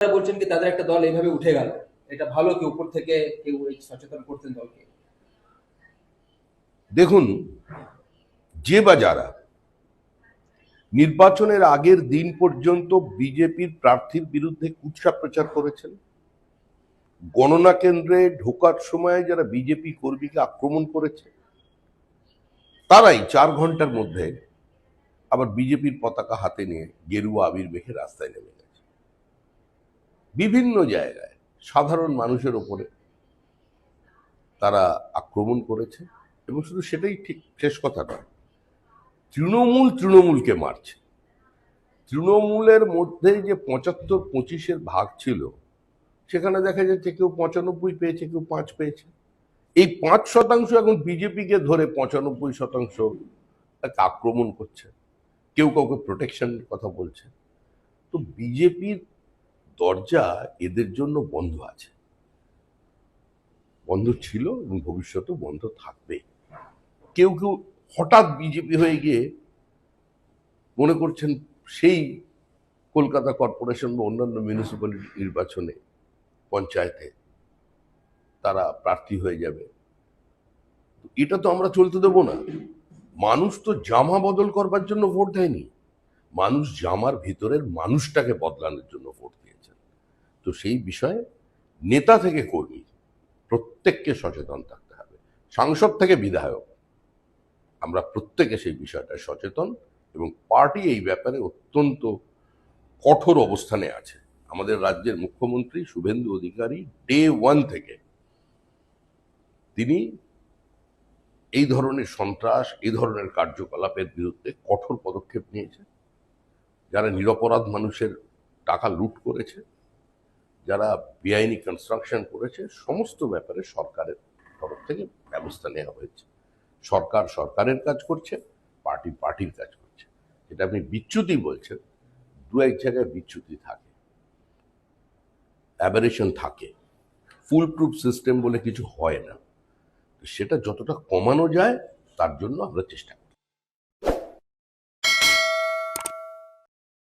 বলছেন কি তাদের একটা দল এইভাবে উঠে গেল, এটা ভালো কি উপর থেকে কেউ এই সচেতন করতেন দলকে? দেখুন, যে বা যারা নির্বাচনের আগের দিন পর্যন্ত বিজেপির প্রার্থীর বিরুদ্ধে কুৎসা প্রচার করেছেন, গণনা কেন্দ্রে ঢোকার সময় যারা বিজেপি কর্মীকে আক্রমণ করেছে, তারাই 4 ঘন্টার মধ্যে আবার বিজেপির পতাকা হাতে নিয়ে গেরুয়া আবির মেখে রাস্তায় নেমে গেছে। বিভিন্ন জায়গায় সাধারণ মানুষের ওপরে তারা আক্রমণ করেছে, এবং শুধু সেটাই ঠিক শেষ কথা নয়, তৃণমূলকে মারছে। তৃণমূলের মধ্যে যে 75-25-এর ভাগ ছিল, সেখানে দেখা যাচ্ছে কেউ 95 পেয়েছে, কেউ 5 পেয়েছে। এই 5% এখন বিজেপিকে ধরে 95% আক্রমণ করছে, কেউ কাউকে প্রোটেকশনের কথা বলছে। তো বিজেপির দরজা এদের জন্য বন্ধ আছে, বন্ধ ছিল এবং ভবিষ্যতেও বন্ধ থাকবে। কেউ কেউ হঠাৎ বিজেপি হয়ে গিয়ে মনে করছেন সেই কলকাতা কর্পোরেশন বা অন্যান্য মিউনিসিপ্যালিটি নির্বাচনে, পঞ্চায়েতে তারা প্রার্থী হয়ে যাবে। এটা তো আমরা চলতে দেবো না। মানুষ তো জামা বদল করবার জন্য ভোট দেয়নি, মানুষ জামার ভিতরের মানুষটাকে বদলানোর জন্য ভোট দিয়েছেন। তো সেই বিষয়ে নেতা থেকে কর্মী প্রত্যেককে সচেতন থাকতে হবে, সাংসদ থেকে বিধায়ক, আমরা প্রত্যেকে সেই বিষয়টা সচেতন, এবং পার্টি এই ব্যাপারে অত্যন্ত কঠোর অবস্থানে আছে। আমাদের রাজ্যের মুখ্যমন্ত্রী শুভেন্দু অধিকারী ডে 1 থেকে তিনি এই ধরনের সন্ত্রাস, এই ধরনের কার্যকলাপের বিরুদ্ধে কঠোর পদক্ষেপ নিয়েছে। যারা নিরপরাধ মানুষের টাকা লুট করেছে, যারা বেআইনি কনস্ট্রাকশন করেছে, সমস্ত ব্যাপারে সরকারের তরফ থেকে ব্যবস্থা নেওয়া হয়েছে। সরকার সরকারের কাজ করছে, পার্টি পার্টির কাজ করছে। যেটা আপনি বিচ্যুতি বলছেন, দু এক জায়গায় বিচ্যুতি থাকে, অ্যাবারেশন থাকে, ফুল প্রুফ সিস্টেম বলে কিছু হয় না। সেটা যতটা কমানো যায় তার জন্য আমরা চেষ্টা করি।